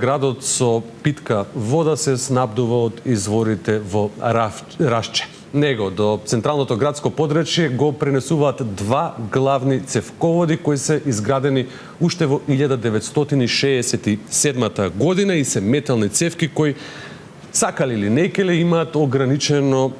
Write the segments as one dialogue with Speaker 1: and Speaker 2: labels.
Speaker 1: Градот со питка вода се снабдува од изворите во Рашче. Него до централното градско подречје го пренесуваат два главни цевководи кои се изградени уште во 1967 година и се метални цевки кои сакали или некеле имаат ограничено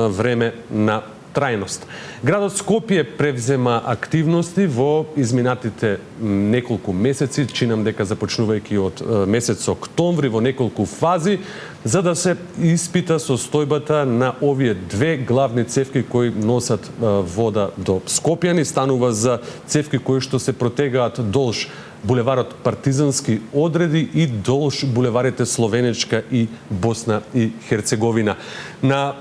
Speaker 1: време на трајност. Градот Скопје превзема активности во изминатите неколку месеци, чинам дека започнувајќи од месец октомври во неколку фази, за да се испита состојбата на овие две главни цевки кои носат вода до Скопјани. Станува за цевки кои што се протегаат долж булеварот Партизански одреди и долж булеварите Словенечка и Босна и Херцеговина. На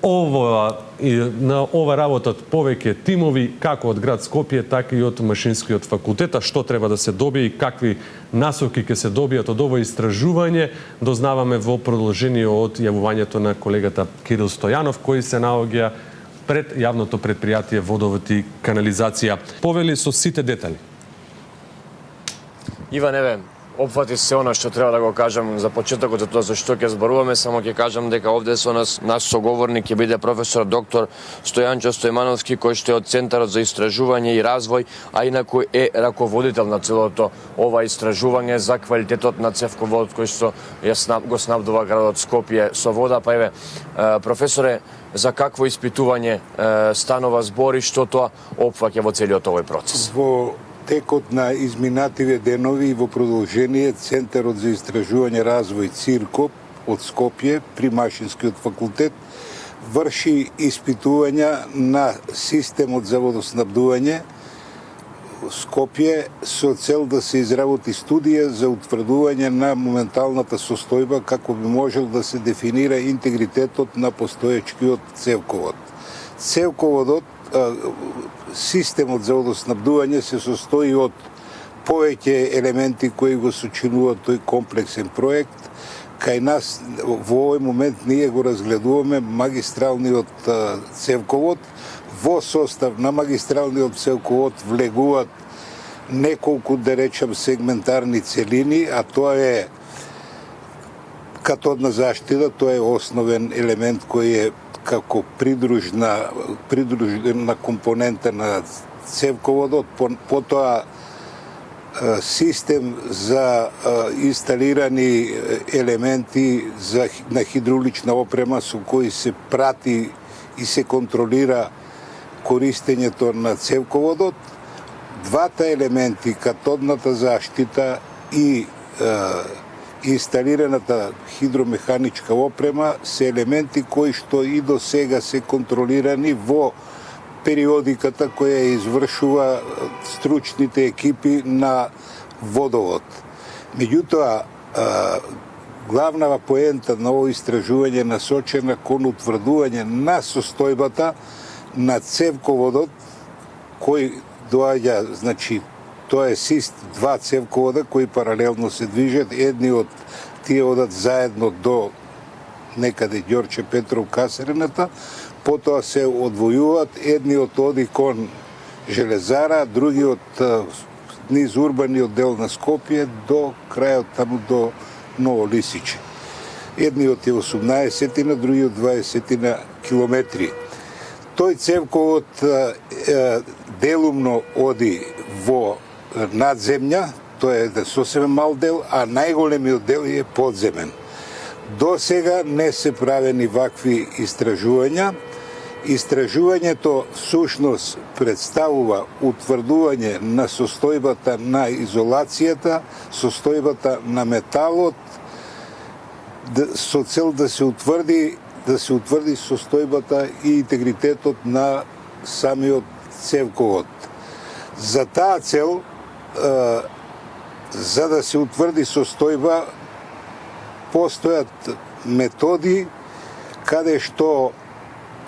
Speaker 1: ова работат повеќе тимови како од град Скопје, така и од Машинскиот факултет. А што треба да се добие и какви насоки ќе се добијат од ова истражување, дознаваме во продолжение од јавувањето на колегата Кирил Стојанов, кој се наоѓа пред јавното предпријатие Водовод и канализација. Повели со сите детали.
Speaker 2: Иван, еве, опфати се она што треба да го кажам за почетокот за тоа за што ќе зборуваме, само ќе кажам дека овде со нас наш соговорник ќе биде професор доктор Стојанчо Стојмановски, кој што е од Центарот за истражување и развој, а инаку е раководител на целото ова истражување за квалитетот на цевководот кој што го снабдува градот Скопје со вода. Па еве, професоре, за какво испитување станува збор и што тоа опфаќа во целиот овој процес?
Speaker 3: Во текот на изминативе денови и во продолжение Центарот за истражување развој ЦИРКОП од Скопје при Машинскиот факултет врши испитувања на системот за водоснабдување Скопје со цел да се изработи студија за утврдување на моменталната состојба како би можел да се дефинира интегритетот на постоечкиот цевковод. Цевководот, системот за водоснабдување се состои од повеќе елементи кои го сочинуваат тој комплексен проект. Кај нас во овој момент ние го разгледуваме магистралниот цевковод. Во состав на магистралниот цевковод влегуваат неколку, да речам, сегментарни целини, а тоа е катодна заштита, тоа е основен елемент кој е како придружна компонента на цевководот, потоа систем за инсталирани елементи на хидравлична опрема со кои се прати и се контролира користењето на цевководот. Двата елементи, катодната заштита и инсталираната хидромеханичка опрема се елементи кои што и до сега се контролирани во периодиката која извршува стручните екипи на водовод. Меѓутоа, главна поента на ово истражување е насочена кон утврдување на состојбата на цевководот кој доаѓа, значи, тоа е два цевковода кои паралелно се движат. Едни од тие одат заедно до некаде Ѓорче Петров касарената, потоа се одвојуваат, едниот оди кон Железара, другиот низ урбаниот дел на Скопје до крајот таму до Ново Лисиче. Едниот е 18 другиот 20 километри. Тој цевковод делумно оди во надземја, тоа е сосемен мал дел, а најголемиот дел е подземен. До сега не се правени вакви истражувања. Истражувањето всушност представува утврдување на состојбата на изолацијата, состојбата на металот, со цел да се утврди состојбата и интегритетот на самиот цевковод. За таа цел, за да се утврди состојба, постојат методи каде што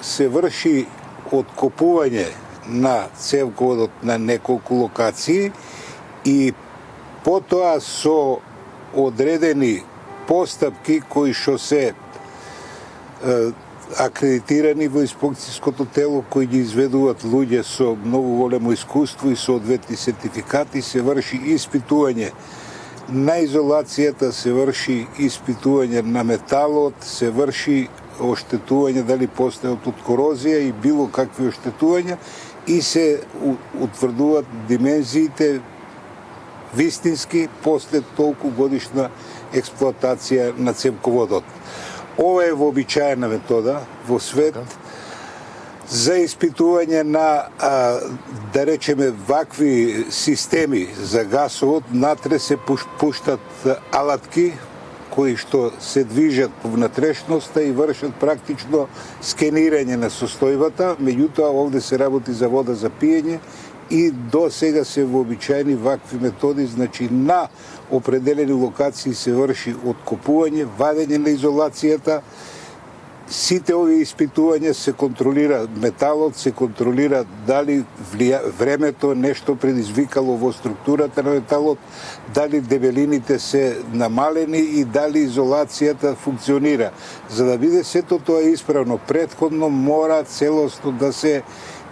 Speaker 3: се врши откопување на цевководот на неколку локации и потоа со одредени постапки кои што се акредитирани во инспекцијското тело кои ги изведуваат луѓе со многу големо искуство и соодветни сертификати, се врши испитување На изолацијата се врши испитување на металот, се врши оштетување дали постојат од корозија и било какви оштетувања и се утврдуваат димензиите вистински после толку годишна експлоатација на цевководот. Ова е вообичаена метода во свет за испитување на, да речеме, вакви системи за гасовод. Натре се пуштат алатки кои што се движат по внатрешноста и вршат практично скенирање на состојбата, меѓутоа овде се работи за вода за пиење и до сега се вообичаени вакви методи, значи на определени локации се врши откопување, вадење на изолацијата. Сите овие испитувања се контролира металот, се контролира дали времето нешто предизвикало во структурата на металот, дали дебелините се намалени и дали изолацијата функционира. За да биде сето тоа исправно, претходно мора целосно да се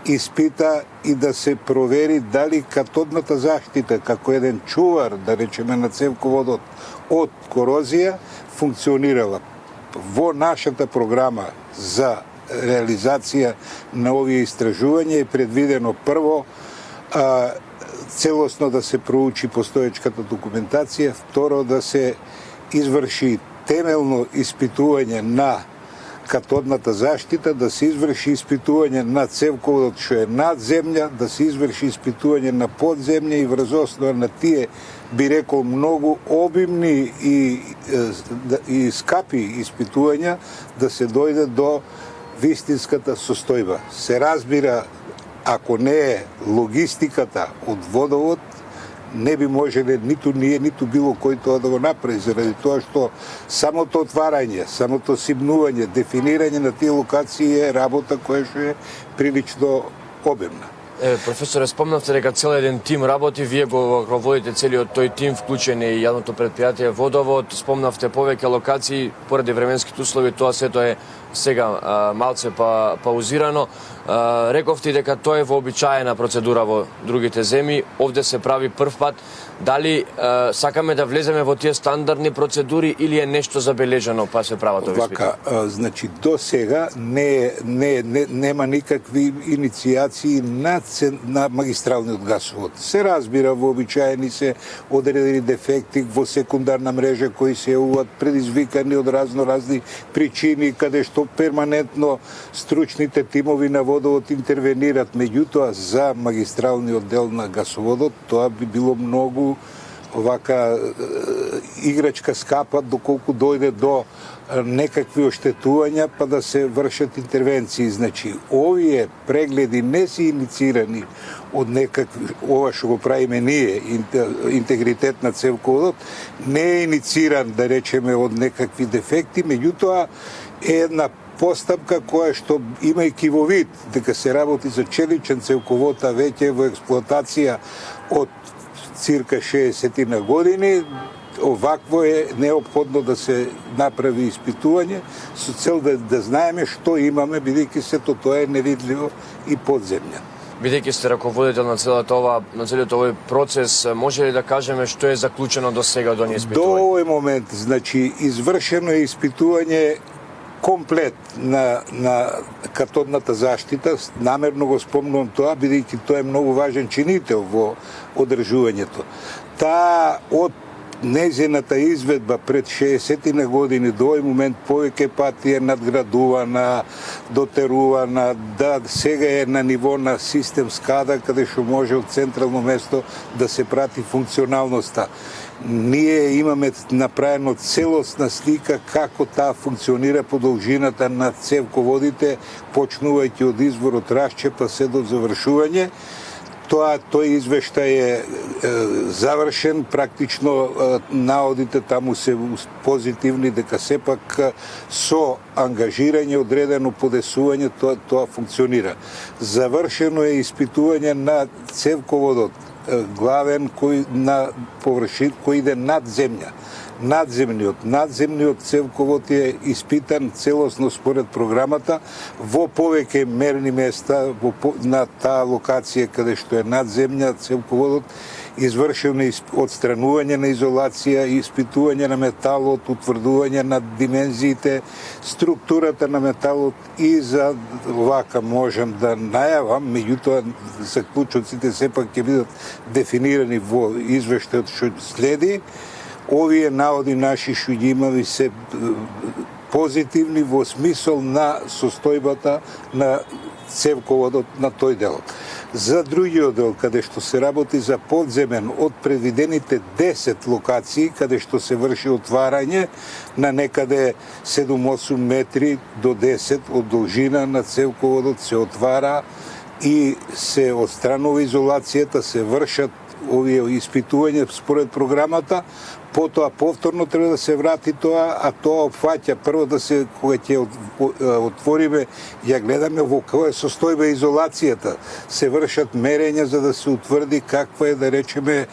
Speaker 3: испита и да се провери дали катодната заштита, како еден чувар, да речеме, на цевководот од корозија, функционирала. Во нашата програма за реализација на овие истражувања е предвидено прво целосно да се проучи постоечката документација, второ да се изврши темелно испитување на катодната заштита, да се изврши испитување на цевководот што е над земја, да се изврши испитување на подземја и врз основа на тие, би рекол, многу обимни и скапи испитувања да се дојде до вистинската состојба. Се разбира, ако не е логистиката од водовод, не би можеле ниту ние, ниту било кој тоа да го направи, заради тоа што самото отварање, самото симнување, дефинирање на тие локации е работа која што е прилично обемна.
Speaker 2: Професоре, спомнавте дека цел еден тим работи, вие го ръководите целиот тој тим, вклучен е и јавното предпријатие Водовод, спомнавте повеќе локации, поради временските услови, тоа сето е сега малце паузирано. Рековте дека тоа е вообичаена процедура во другите земји, овде се прави прв пат. Дали сакаме да влеземе во тие стандардни процедури или е нешто забележано па се прават овие испити?
Speaker 3: Значи до сега нема никакви иницијации на магистралниот гасовод. Се разбира, вообичаени се одредени дефекти во секундарна мрежа кои се јавуваат предизвикани од разни причини, каде што перманентно стручните тимови на водовод интервенират. Меѓутоа, за магистралниот дел на гасоводот тоа би било многу овака играчка скапа доколку дојде до некакви оштетувања па да се вршат интервенции. Значи, овие прегледи не се инициирани од некакви, ова што го правиме ние, интегритет на цевководот, не е иницииран, да речеме, од некакви дефекти, меѓутоа е една постапка која што, имајќи во вид дека се работи за челичен цевковод, а веќе во експлоатација од цирка 60 на години, овакво е неопходно да се направи испитување со цел да знаеме што имаме, бидејќи сето тоа е невидливо и подземја.
Speaker 2: Бидејќи сте раководител на целиот овој процес, може ли да кажеме што е заклучено до сега од оние испитувања?
Speaker 3: До овој момент, значи, извршено е испитување комплет на катодната заштита. Намерно го спомнувам тоа, бидејќи тоа е многу важен чинител во одржувањето. Таа од нејзината изведба пред 60 на години до овој момент повеќе пати е надградувана, дотерувана, да сега е на ниво на систем СКАДА, каде што може од централно место да се прати функционалноста. Ние имаме направено целосна слика како таа функционира по должината на цевководите, почнувајќи од изворот Расчепа се до завршување. Тој извештај е завршен, практично наодите таму се позитивни, дека сепак со ангажирање, одредено подесување, тоа функционира. Завршено е испитување на цевководот, главен кој на површин кој иде над земја. Надземниот цевковод е испитан целосно според програмата во повеќе мерни места на таа локација каде што е над земја цевководот извршено отстранување на изолација, испитување на металот, утврдување на димензиите, структурата на металот и за вака можам да најавам, меѓутоа заклучоците сепак ќе бидат дефинирани во извештајот што следи. Овие наводи наши што ги имаме се позитивни во смисол на состојбата на цевководот на тој дел. За другиот дел, каде што се работи за подземен од предвидените 10 локации, каде што се врши отварање на некаде 7-8 метри до 10 од должина на цевководот се отвара и се отстранува изолацијата, се вршат овие испитувања според програмата, потоа повторно треба да се врати тоа, а тоа опфаќа прво да се, кога ќе отвориме, ја гледаме во која состојба изолацијата, се вршат мерења за да се утврди каква е, да речеме,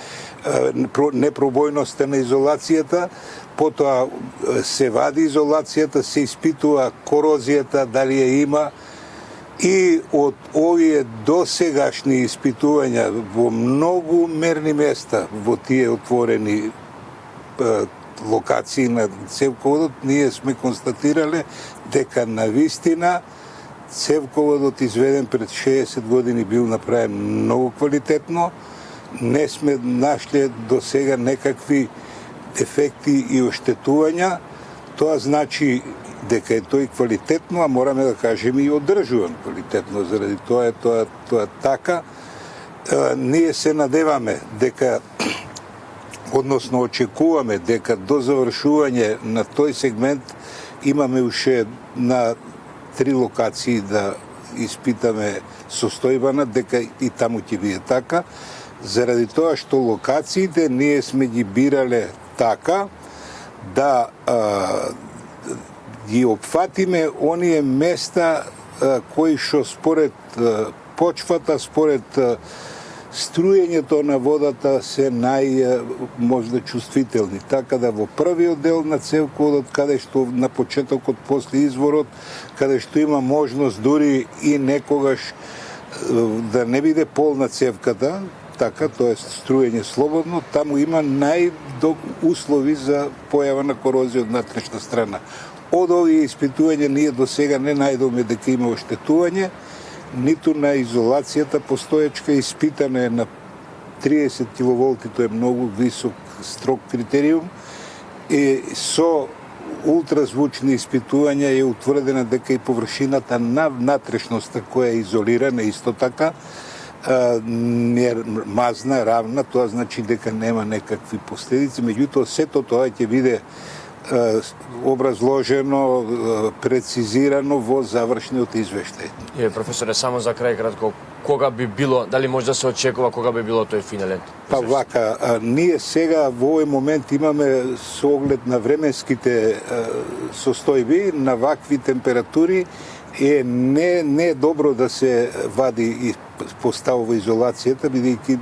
Speaker 3: непробојноста на изолацијата, потоа се вади изолацијата, се испитува корозијата, дали ја има, и од овие досегашни испитувања во многу мерни места во тие отворени локации на цевководот, ние сме констатирале дека навистина цевководот изведен пред 60 години бил направен многу квалитетно. Не сме нашле до сега некакви ефекти и оштетувања. Тоа значи дека е тој квалитетно, а мораме да кажеме и одржуван квалитетно. Заради тоа е тоа така. Ние се надеваме дека, односно очекуваме дека до завршување на тој сегмент имаме уште на 3 локации да испитаме состојбана, дека и таму ќе биде така. Заради тоа што локациите ние сме ги бирале така да ги опфатиме оние места кои што според почвата, според струењето на водата се можда чувствителни. Така да во првиот дел на цевководот, каде што на почетокот после изворот, каде што има можност дури и некогаш да не биде полна цевката, така, тоа е струење слободно, таму има услови за појава на корозија од натрешна страна. Од овие испитувања ние до сега не најдовме дека има оштетување, ниту на изолацијата постоечка, испитана е на 30 киловолти, тоа е многу висок, строг критериум, и со ултразвучни испитувања е утврдена дека и површината на внатрешноста која е изолирана исто така, не мазна, равна, тоа значи дека нема некакви последици, меѓутоа сето тоа ќе биде образложено, прецизирано во завршниот извештај.
Speaker 2: Професоре, само за крај кратко, кога би било, дали може да се очекува кога би било тој финален?
Speaker 3: Па вака, ние сега во овој момент имаме со оглед на временските состојби, на вакви температури, не е добро да се вади и поставува изолацијата, бидејќи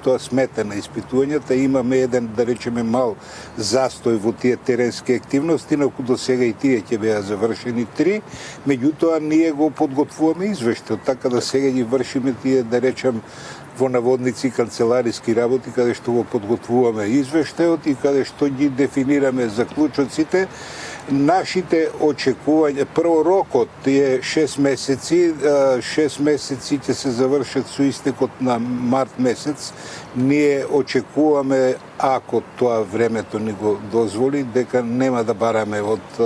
Speaker 3: тоа смета на испитувањата. Имаме еден, да речеме, мал застој во тие теренски активности, но до сега и тие ќе беа завршени 3, меѓутоа ние го подготвуваме извештајот, така да сега ги вршиме тие, да речем, во наводници канцелариски работи, каде што го подготвуваме извештајот и каде што ги дефинираме заклучоците. Нашите очекувања, прво рокот е 6 месеци, 6 месеци ќе се завршат со истекот на март месец. Ние очекуваме, ако тоа времето ни го дозволи, дека нема да бараме од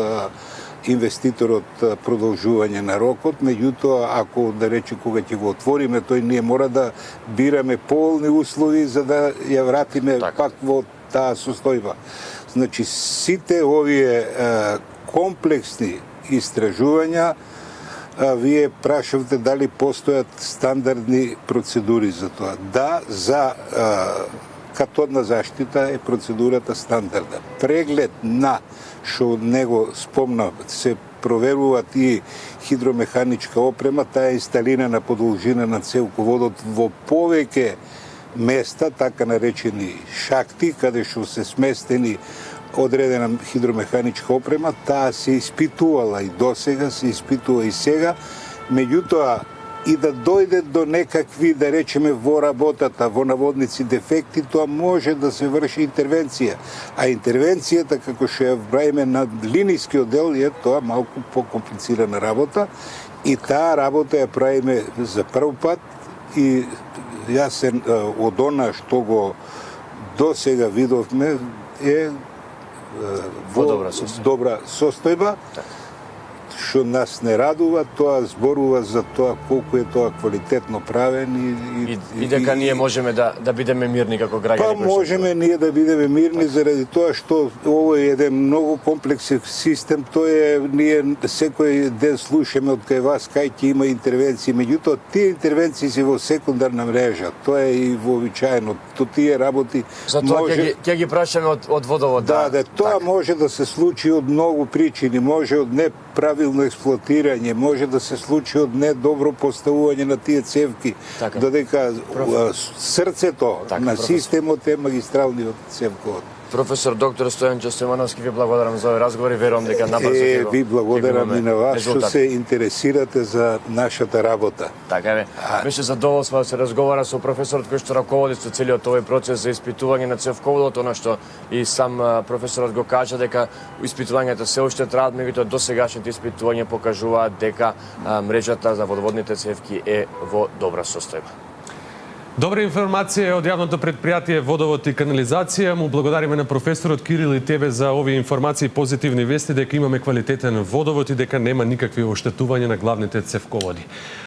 Speaker 3: инвеститорот продолжување на рокот, меѓутоа, ако, да рече, кога ќе го отвориме, тој ние мора да бираме полни услови за да ја вратиме пак во таа состојба. Значи, сите овие комплексни истражувања, вие прашавте дали постојат стандардни процедури за тоа. Да, за катодна заштита е процедурата стандардна. Преглед на, што од него спомнав, се проверуваат и хидромеханичка опрема, таа е инсталирана по должина на цевководот во повеќе места, така наречени шакти, каде што се сместени одредена хидромеханичка опрема, таа се испитувала и досега, се испитува и сега, меѓутоа и да дојде до некакви, да речеме, во работата, во наводници дефекти, тоа може да се врши интервенција. А интервенцијата, како што ја правиме на линijски оддел, е тоа малку покомплицирана работа и таа работа ја правиме за прв пат и јас се од она што го до сега видовме е во добра состојба, што нас не радува, тоа зборува за тоа колку е тоа квалитетно правен
Speaker 2: и дека ние можеме да бидеме мирни како граѓани.
Speaker 3: Па можеме ние да бидеме мирни заради тоа што ово е еден многу комплексен систем, тоа е ние секој ден слушаме од кај вас кај ќе има интервенции, меѓутоа тие интервенции се во секундарна мрежа, тоа е и вообичаено, тие работи
Speaker 2: затоа ќе ги прашаме од водовод.
Speaker 3: Да, тоа може да се случи од многу причини, може од неправилно експлоатирање, може да се случи од недобро поставување на тие цевки, додека срцето на системот е магистралниот цевковод.
Speaker 2: Професор доктор Стојанчо Стојмановски, ви благодарам за овој разговор и верувам дека набрзо ќе го
Speaker 3: ви благодарам и на вас што се интересирате за нашата работа.
Speaker 2: Така е. Беше задоволство да се разговара со професорот кој што раководи со целиот овој процес за испитување на цевководот, она што и сам професорот го кажа дека испитувањата се уште траат, меѓутоа досегашните испитувања покажуваат дека мрежата за водоводните цевки е во добра состојба.
Speaker 1: Добра информација од јавното предпријатие Водовод и канализација. Му благодариме на професорот Кирил и тебе за овие информации и позитивни вести дека имаме квалитетен водовод и дека нема никакви оштетувања на главните цевководи.